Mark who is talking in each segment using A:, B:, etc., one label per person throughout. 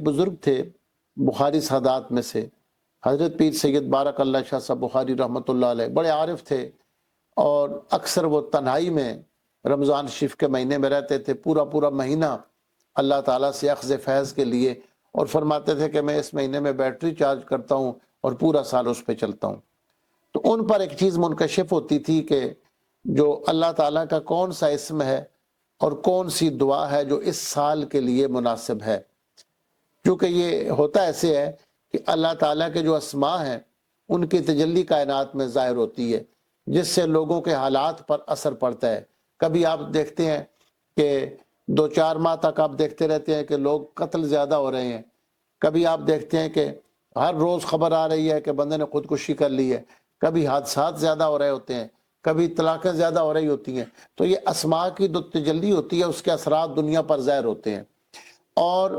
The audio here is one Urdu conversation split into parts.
A: بزرگ تھے بخاری سادات میں سے، حضرت پیر سید بارک اللہ شاہ صاحب بخاری رحمۃ اللہ علیہ، بڑے عارف تھے، اور اکثر وہ تنہائی میں رمضان شریف کے مہینے میں رہتے تھے، پورا پورا مہینہ اللہ تعالیٰ سے اخذ فیض کے لیے، اور فرماتے تھے کہ میں اس مہینے میں بیٹری چارج کرتا ہوں اور پورا سال اس پہ چلتا ہوں۔ تو ان پر ایک چیز منکشف ہوتی تھی کہ جو اللہ تعالیٰ کا کون سا اسم ہے اور کون سی دعا ہے جو اس سال کے لیے مناسب ہے، کیونکہ یہ ہوتا ایسے ہے کہ اللہ تعالیٰ کے جو اسماء ہیں ان کی تجلی کائنات میں ظاہر ہوتی ہے، جس سے لوگوں کے حالات پر اثر پڑتا ہے۔ کبھی آپ دیکھتے ہیں کہ 2-4 ماہ تک آپ دیکھتے رہتے ہیں کہ لوگ قتل زیادہ ہو رہے ہیں، کبھی آپ دیکھتے ہیں کہ ہر روز خبر آ رہی ہے کہ بندے نے خودکشی کر لی ہے، کبھی حادثات زیادہ ہو رہے ہوتے ہیں، کبھی طلاقیں زیادہ ہو رہی ہوتی ہیں۔ تو یہ اسماء کی جو تجلی ہوتی ہے اس کے اثرات دنیا پر ظاہر ہوتے ہیں، اور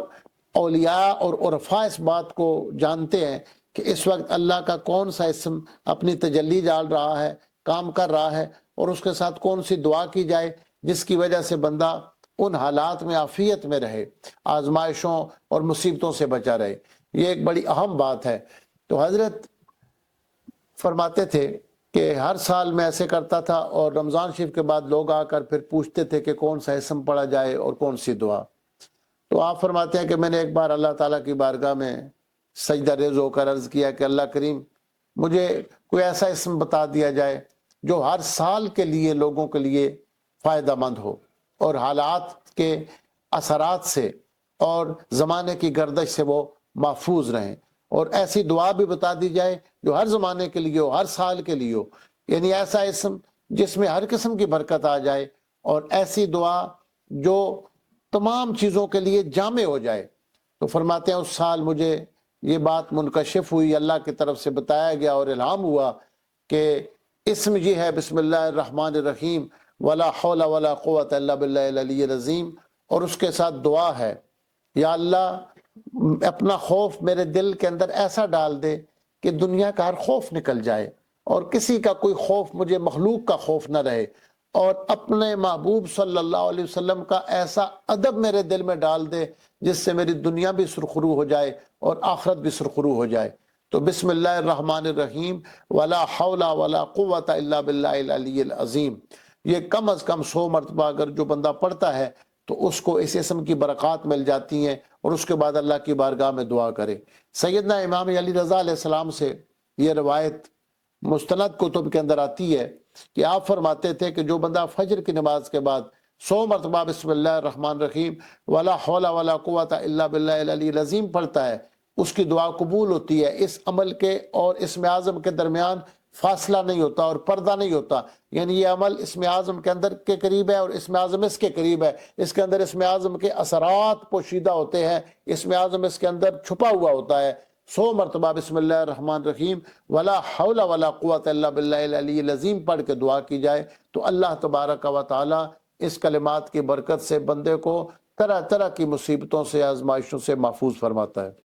A: اولیاء اور عرفاء اس بات کو جانتے ہیں کہ اس وقت اللہ کا کون سا اسم اپنی تجلی ڈال رہا ہے، کام کر رہا ہے، اور اس کے ساتھ کون سی دعا کی جائے جس کی وجہ سے بندہ ان حالات میں عافیت میں رہے، آزمائشوں اور مصیبتوں سے بچا رہے۔ یہ ایک بڑی اہم بات ہے۔ تو حضرت فرماتے تھے کہ ہر سال میں ایسے کرتا تھا، اور رمضان شریف کے بعد لوگ آ کر پھر پوچھتے تھے کہ کون سا اسم پڑھا جائے اور کون سی دعا۔ تو آپ فرماتے ہیں کہ میں نے ایک بار اللہ تعالیٰ کی بارگاہ میں سجدہ ریز ہو کر عرض کیا کہ اللہ کریم، مجھے کوئی ایسا اسم بتا دیا جائے جو ہر سال کے لیے لوگوں کے لیے فائدہ مند ہو اور حالات کے اثرات سے اور زمانے کی گردش سے وہ محفوظ رہیں، اور ایسی دعا بھی بتا دی جائے جو ہر زمانے کے لیے ہو، ہر سال کے لیے ہو، یعنی ایسا اسم جس میں ہر قسم کی برکت آ جائے، اور ایسی دعا جو تمام چیزوں کے لیے جامع ہو جائے۔ تو فرماتے ہیں اس سال مجھے یہ بات منکشف ہوئی، اللہ کی طرف سے بتایا گیا اور الہام ہوا کہ اسم یہ ہے بسم اللہ الرحمن الرحیم ولا حول ولا قوت الا باللہ العلی العظیم، اور اس کے ساتھ دعا ہے یا اللہ اپنا خوف میرے دل کے اندر ایسا ڈال دے کہ دنیا کا ہر خوف نکل جائے، اور کسی کا کوئی خوف مجھے مخلوق کا خوف نہ رہے، اور اپنے محبوب صلی اللہ علیہ وسلم کا ایسا ادب میرے دل میں ڈال دے جس سے میری دنیا بھی سرخرو ہو جائے اور آخرت بھی سرخرو ہو جائے۔ تو بسم اللہ الرحمن الرحیم ولا حول ولا قوت الا باللہ العلی العظیم، یہ کم از کم 100 مرتبہ اگر جو بندہ پڑھتا ہے تو اس کو اس اسم کی برکات مل جاتی ہیں، اور اس کے بعد اللہ کی بارگاہ میں دعا کرے۔ سیدنا امام علی رضا علیہ السلام سے یہ روایت مستند کتب کے اندر آتی ہے کہ آپ فرماتے تھے کہ جو بندہ فجر کی نماز کے بعد 100 مرتبہ بسم اللہ الرحمن الرحیم ولا حول ولا قوت الا باللہ العلی العظیم پڑھتا ہے، اس کی دعا قبول ہوتی ہے۔ اس عمل کے اور اسم اعظم کے درمیان فاصلہ نہیں ہوتا اور پردہ نہیں ہوتا، یعنی یہ عمل اسم اعظم کے اندر کے قریب ہے اور اسم اعظم اس کے قریب ہے، اس کے اندر اسم اعظم کے اثرات پوشیدہ ہوتے ہیں، اسم اعظم اس کے اندر چھپا ہوا ہوتا ہے۔ 100 مرتبہ بسم اللہ الرحمن الرحیم ولا حول ولا قوت الا باللہ العلی العظیم پڑھ کے دعا کی جائے تو اللہ تبارک و تعالی اس کلمات کی برکت سے بندے کو طرح طرح کی مصیبتوں سے، آزمائشوں سے محفوظ فرماتا ہے۔